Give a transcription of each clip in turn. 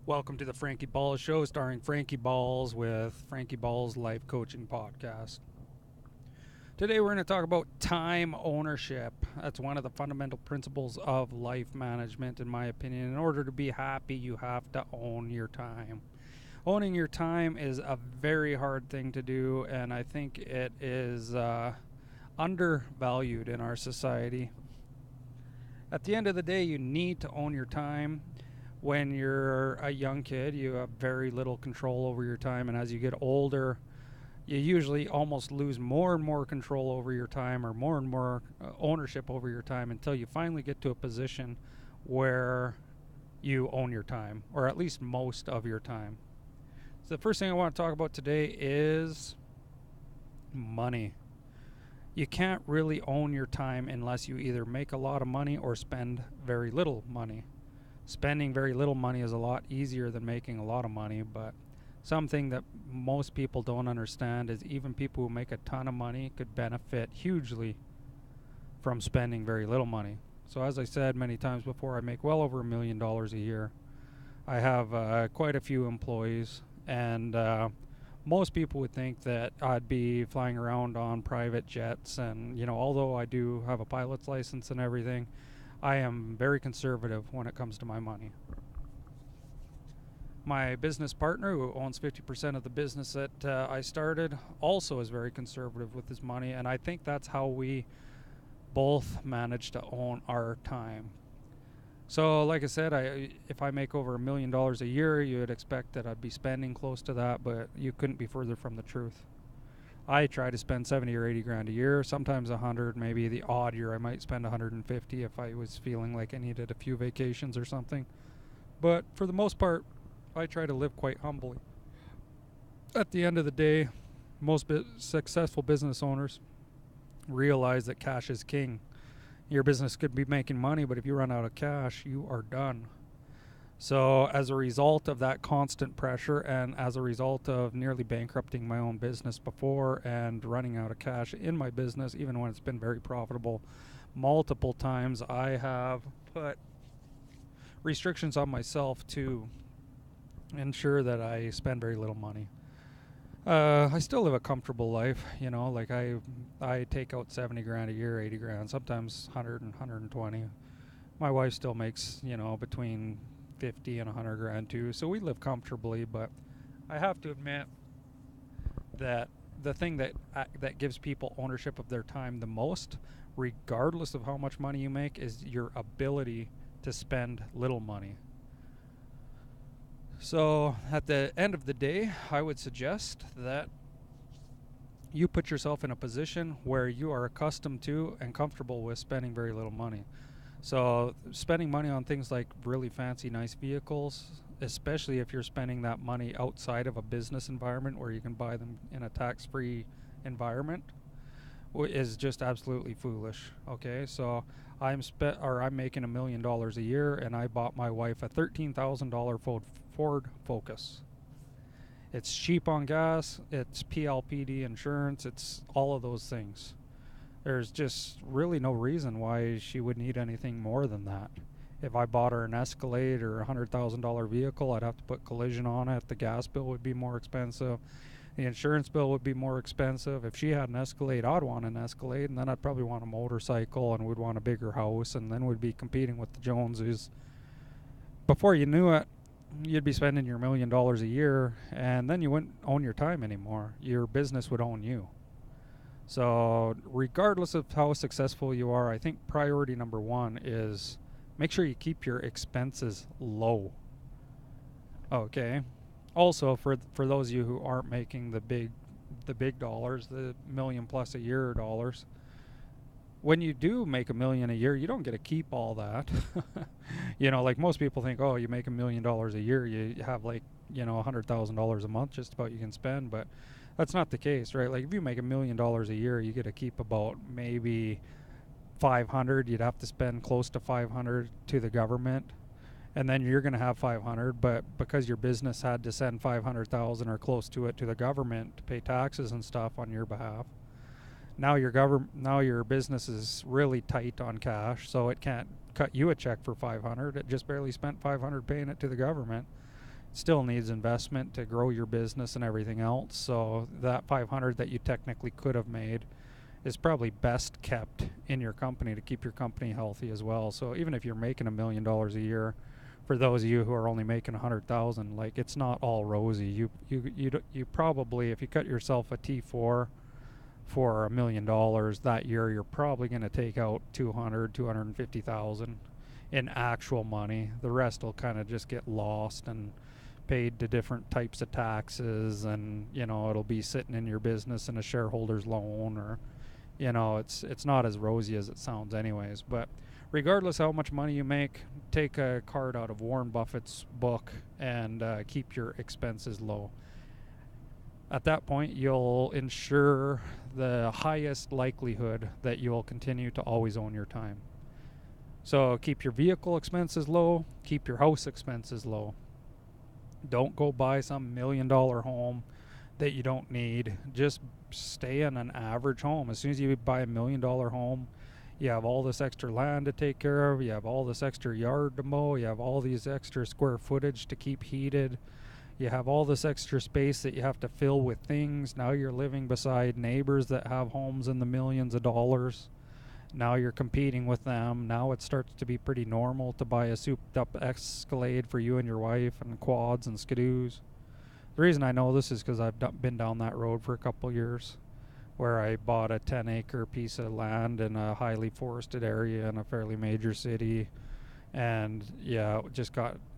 Welcome to the Franky Balls Show, starring Franky Balls with Franky Balls Life Coaching Podcast. Today we're going to talk about time ownership. That's one of the fundamental principles of life management, in my opinion. In order to be happy, you have to own your time. Owning your time is a very hard thing to do, and I think it is undervalued in our society. At the end of the day, you need to own your time. When you're a young kid, you have very little control over your time, and as you get older, you usually almost lose more and more control over your time, or more and more ownership over your time, until you finally get to a position where you own your time, or at least most of your time. So the first thing I want to talk about today is money. You can't really own your time unless you either make a lot of money or spend very little money. Spending very little money is a lot easier than making a lot of money, but something that most people don't understand is even people who make a ton of money could benefit hugely from spending very little money. So as I said many times before, I make well over $1 million a year. I have quite a few employees, and most people would think that I'd be flying around on private jets, and although I do have a pilot's license and everything, I am very conservative when it comes to my money. My business partner, who owns 50% of the business that I started, also is very conservative with his money, and I think that's how we both manage to own our time. So like I said, if I make over $1 million a year, you would expect that I'd be spending close to that, but you couldn't be further from the truth. I try to spend 70 or 80 grand a year, sometimes 100, maybe the odd year I might spend 150 if I was feeling like I needed a few vacations or something. But for the most part, I try to live quite humbly. At the end of the day, most successful business owners realize that cash is king. Your business could be making money, but if you run out of cash, you are done. So as a result of that constant pressure, and as a result of nearly bankrupting my own business before and running out of cash in my business, even when it's been very profitable multiple times, I have put restrictions on myself to ensure that I spend very little money. I still live a comfortable life, like I take out 70 grand a year, 80 grand, sometimes 100 and 120. My wife still makes, between 50 and 100 grand too, so we live comfortably. But I have to admit that the thing that gives people ownership of their time the most, regardless of how much money you make, is your ability to spend little money. So at the end of the day, I would suggest that you put yourself in a position where you are accustomed to and comfortable with spending very little money. So spending money on things like really fancy, nice vehicles, especially if you're spending that money outside of a business environment where you can buy them in a tax-free environment, is just absolutely foolish. Okay, so I'm making $1 million a year, and I bought my wife a $13,000 Ford Focus. It's cheap on gas, it's PLPD insurance, it's all of those things. There's just really no reason why she would need anything more than that. If I bought her an Escalade or a $100,000 vehicle, I'd have to put collision on it. The gas bill would be more expensive. The insurance bill would be more expensive. If she had an Escalade, I'd want an Escalade, and then I'd probably want a motorcycle and would want a bigger house, and then we'd be competing with the Joneses. Before you knew it, you'd be spending your $1 million a year, and then you wouldn't own your time anymore. Your business would own you. So regardless of how successful you are, I think priority number one is make sure you keep your expenses low. Okay. Also, for those of you who aren't making the big dollars, the million plus a year dollars, when you do make $1 million a year, you don't get to keep all that. Like most people think, oh, you make $1 million a year, you have $100,000 a month just about you can spend, but that's not the case, right? Like if you make $1 million a year, you get to keep about maybe 500. You'd have to spend close to 500 to the government, and then you're going to have 500. But because your business had to send 500,000 or close to it to the government to pay taxes and stuff on your behalf, now your business is really tight on cash, so it can't cut you a check for 500. It just barely spent 500 paying it to the government. still needs investment to grow your business and everything else. So that 500 that you technically could have made is probably best kept in your company to keep your company healthy as well. So even if you're making $1 million a year, for those of you who are only making 100,000, like, it's not all rosy. You probably, if you cut yourself a T4 for $1 million that year, you're probably going to take out 250,000 in actual money. The rest will kind of just get lost and paid to different types of taxes, and it'll be sitting in your business in a shareholder's loan, or it's not as rosy as it sounds anyways. But regardless how much money you make, take a card out of Warren Buffett's book and keep your expenses low. At that point, you'll ensure the highest likelihood that you will continue to always own your time. So keep your vehicle expenses low, keep your house expenses low. Don't go buy some $1 million home that you don't need. Just stay in an average home. As soon as you buy $1 million home, you have all this extra land to take care of, you have all this extra yard to mow, you have all these extra square footage to keep heated, you have all this extra space that you have to fill with things. Now you're living beside neighbors that have homes in the millions of dollars. Now you're competing with them. Now it starts to be pretty normal to buy a souped up Escalade for you and your wife, and quads and skidoos. The reason I know this is because I've been down that road for a couple years, where I bought a 10-acre piece of land in a highly forested area in a fairly major city. And yeah,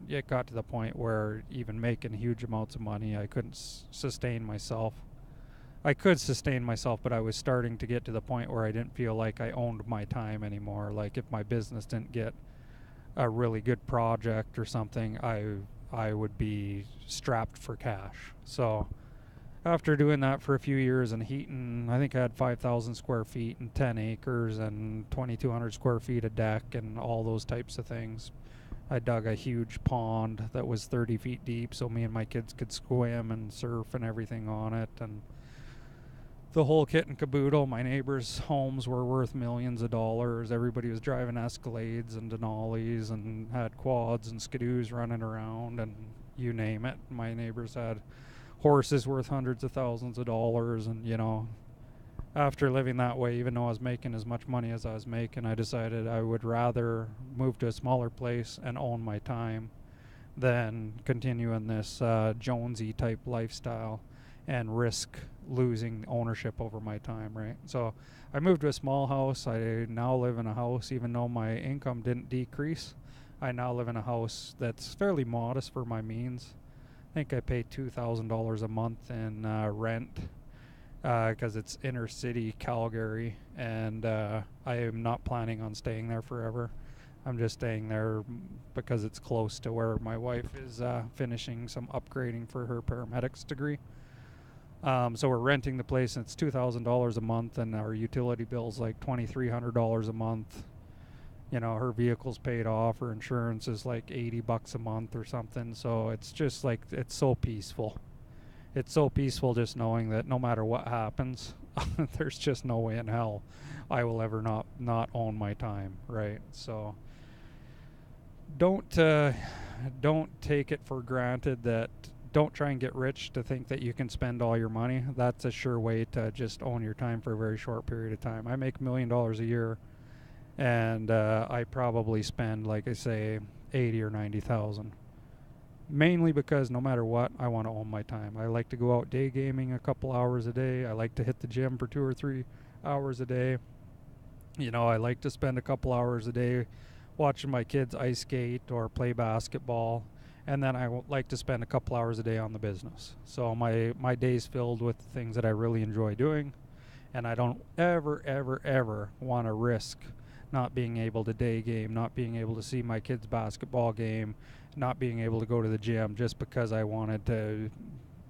it got to the point where even making huge amounts of money, I couldn't sustain myself. I could sustain myself, but I was starting to get to the point where I didn't feel like I owned my time anymore. Like, if my business didn't get a really good project or something, I would be strapped for cash. So after doing that for a few years and heating, I think I had 5,000 square feet and 10 acres and 2,200 square feet of deck and all those types of things. I dug a huge pond that was 30 feet deep so me and my kids could swim and surf and everything on it, and the whole kit and caboodle. My neighbors' homes were worth millions of dollars. Everybody was driving Escalades and Denali's and had quads and skidoos running around, and you name it. My neighbors had horses worth hundreds of thousands of dollars. And after living that way, even though I was making as much money as I was making, I decided I would rather move to a smaller place and own my time than continue in this Jonesy type lifestyle and risk losing ownership over my time, right? So I moved to a small house. I now live in a house, even though my income didn't decrease. I now live in a house that's fairly modest for my means. I think I pay $2,000 a month in rent because it's inner city Calgary, and I am not planning on staying there forever. I'm just staying there because it's close to where my wife is finishing some upgrading for her paramedics degree. So we're renting the place, and it's $2,000 a month, and our utility bill's like $2,300 a month. Her vehicle's paid off, her insurance is like $80 a month or something. So it's just like, it's so peaceful. It's so peaceful just knowing that no matter what happens, there's just no way in hell I will ever not own my time, right? So don't take it for granted that. Don't try and get rich to think that you can spend all your money. That's a sure way to just own your time for a very short period of time. I make $1 million a year, and I probably spend, like I say, 80 or 90,000. Mainly because no matter what, I want to own my time. I like to go out day gaming a couple hours a day. I like to hit the gym for 2 or 3 hours a day. I like to spend a couple hours a day watching my kids ice skate or play basketball. And then I like to spend a couple hours a day on the business. So my day's filled with things that I really enjoy doing. And I don't ever want to risk not being able to day game, not being able to see my kids' basketball game, not being able to go to the gym just because I wanted to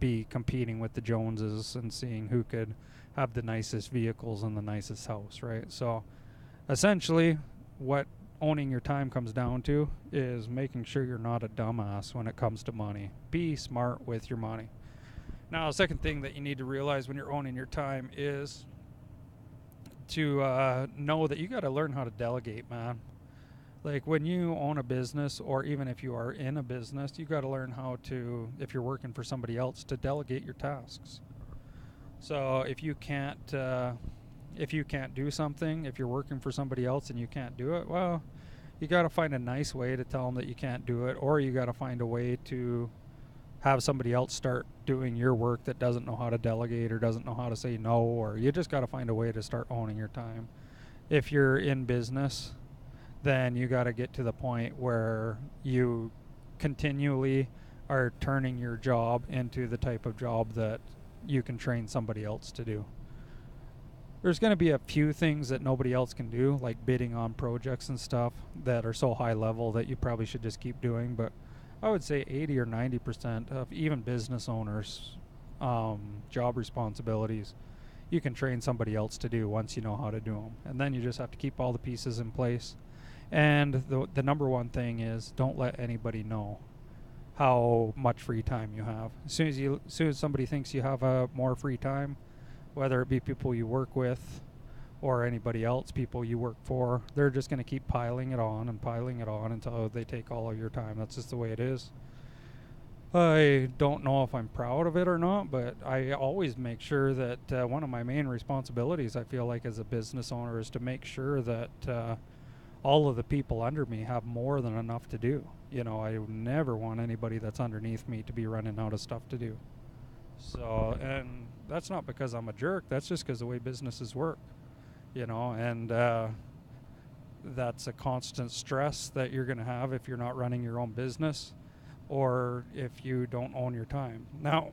be competing with the Joneses and seeing who could have the nicest vehicles and the nicest house, right? So essentially what owning your time comes down to is making sure you're not a dumbass when it comes to money. Be smart with your money. Now, the second thing that you need to realize when you're owning your time is to know that you got to learn how to delegate, man. Like when you own a business, or even if you are in a business, you got to learn how to, if you're working for somebody else, to delegate your tasks. So if you can't do something, if you're working for somebody else and you can't do it, well, you got to find a nice way to tell them that you can't do it, or you got to find a way to have somebody else start doing your work that doesn't know how to delegate or doesn't know how to say no, or you just got to find a way to start owning your time. If you're in business, then you got to get to the point where you continually are turning your job into the type of job that you can train somebody else to do. There's going to be a few things that nobody else can do, like bidding on projects and stuff that are so high level that you probably should just keep doing. But I would say 80 or 90% of even business owners' job responsibilities you can train somebody else to do once you know how to do them. And then you just have to keep all the pieces in place. And the number one thing is don't let anybody know how much free time you have. As soon as somebody thinks you have more free time, whether it be people you work with or anybody else, people you work for, they're just going to keep piling it on and piling it on until they take all of your time. That's just the way it is. I don't know if I'm proud of it or not, but I always make sure that one of my main responsibilities, I feel like, as a business owner, is to make sure that all of the people under me have more than enough to do. You know, I never want anybody that's underneath me to be running out of stuff to do. So, and that's not because I'm a jerk, that's just because the way businesses work, you know, and that's a constant stress that you're going to have if you're not running your own business or if you don't own your time. Now,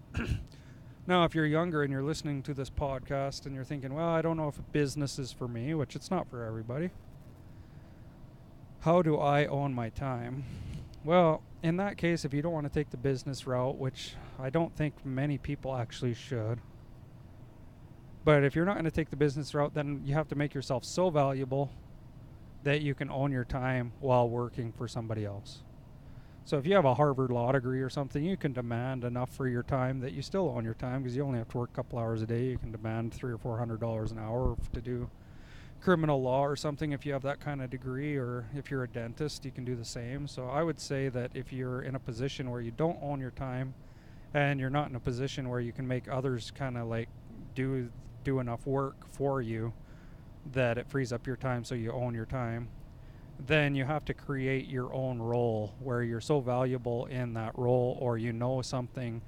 now if you're younger and you're listening to this podcast and you're thinking, well, I don't know if business is for me, which it's not for everybody. How do I own my time? Well, in that case, if you don't want to take the business route, which I don't think many people actually should, but if you're not going to take the business route, then you have to make yourself so valuable that you can own your time while working for somebody else. So if you have a Harvard law degree or something, you can demand enough for your time that you still own your time, because you only have to work a couple hours a day. You can demand $300 or $400 an hour to do criminal law or something if you have that kind of degree, or if you're a dentist, you can do the same. So I would say that if you're in a position where you don't own your time and you're not in a position where you can make others kind of like do enough work for you that it frees up your time so you own your time, then you have to create your own role where you're so valuable in that role, or you know something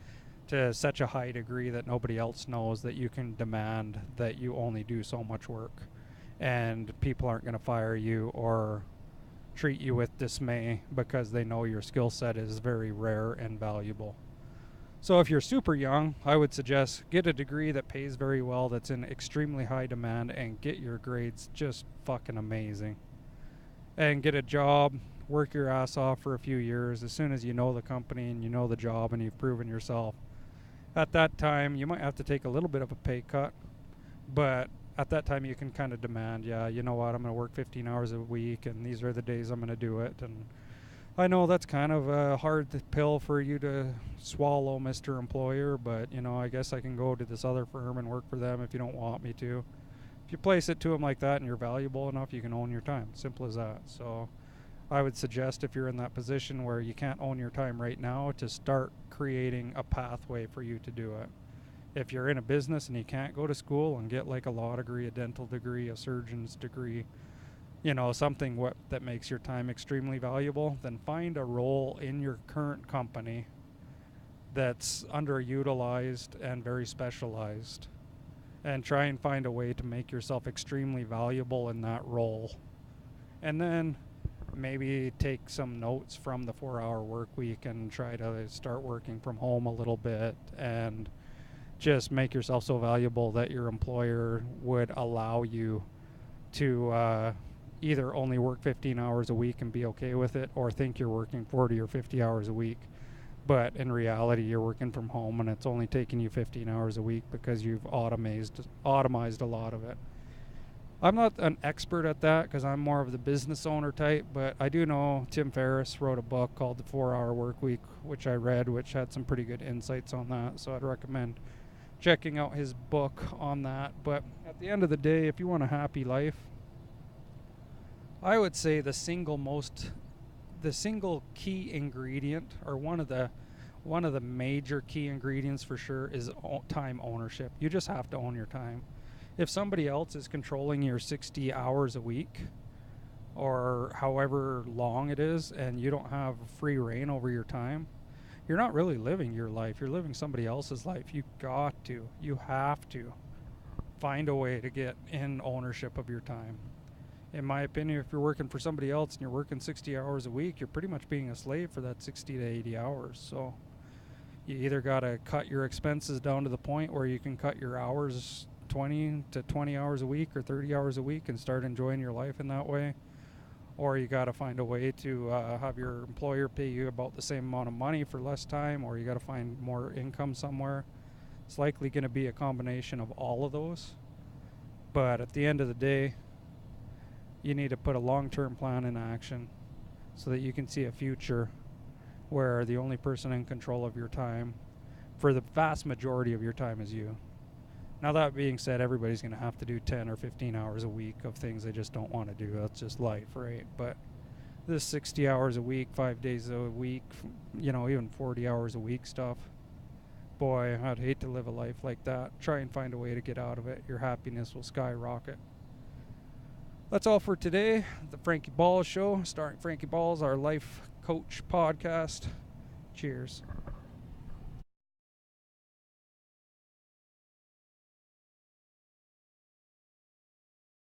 to such a high degree that nobody else knows, that you can demand that you only do so much work, and people aren't going to fire you or treat you with dismay because they know your skill set is very rare and valuable. So if you're super young, I would suggest get a degree that pays very well, that's in extremely high demand, and get your grades just fucking amazing. And get a job, work your ass off for a few years. As soon as you know the company and you know the job and you've proven yourself, at that time you might have to take a little bit of a pay cut, but at that time you can kind of demand, yeah, you know what, I'm going to work 15 hours a week and these are the days I'm going to do it. And I know that's kind of a hard pill for you to swallow, Mr. Employer, but you know, I guess I can go to this other firm and work for them if you don't want me to. If you place it to them like that and you're valuable enough, you can own your time. Simple as that. So I would suggest, if you're in that position where you can't own your time right now, to start creating a pathway for you to do it. If you're in a business and you can't go to school and get like a law degree, a dental degree, a surgeon's degree, you know, something that makes your time extremely valuable, then find a role in your current company that's underutilized and very specialized, and try and find a way to make yourself extremely valuable in that role. And then maybe take some notes from the 4-hour work week and try to start working from home a little bit, and just make yourself so valuable that your employer would allow you to either only work 15 hours a week and be okay with it, or think you're working 40 or 50 hours a week, but in reality you're working from home and it's only taking you 15 hours a week because you've automized a lot of it. I'm not an expert at that because I'm more of the business owner type, but I do know Tim Ferriss wrote a book called The 4-Hour Work Week, which I read, which had some pretty good insights on that, so I'd recommend checking out his book on that. But at the end of the day, if you want a happy life, I would say the single key ingredient, or one of the major key ingredients for sure, is time ownership. You just have to own your time. If somebody else is controlling your 60 hours a week or however long it is, and you don't have free reign over your time, you're not really living your life. You're living somebody else's life. You have to find a way to get in ownership of your time. In my opinion, if you're working for somebody else and you're working 60 hours a week, you're pretty much being a slave for that 60 to 80 hours. So you either got to cut your expenses down to the point where you can cut your hours 20 to 20 hours a week or 30 hours a week and start enjoying your life in that way, or you got to find a way to have your employer pay you about the same amount of money for less time, or you got to find more income somewhere. It's likely going to be a combination of all of those. But at the end of the day, you need to put a long-term plan in action so that you can see a future where the only person in control of your time for the vast majority of your time is you. Now, that being said, everybody's going to have to do 10 or 15 hours a week of things they just don't want to do. That's just life, right? But this 60 hours a week, 5 days a week, even 40 hours a week stuff, boy, I'd hate to live a life like that. Try and find a way to get out of it. Your happiness will skyrocket. That's all for today. The Franky Balls Show, starring Franky Balls, our life coach podcast. Cheers.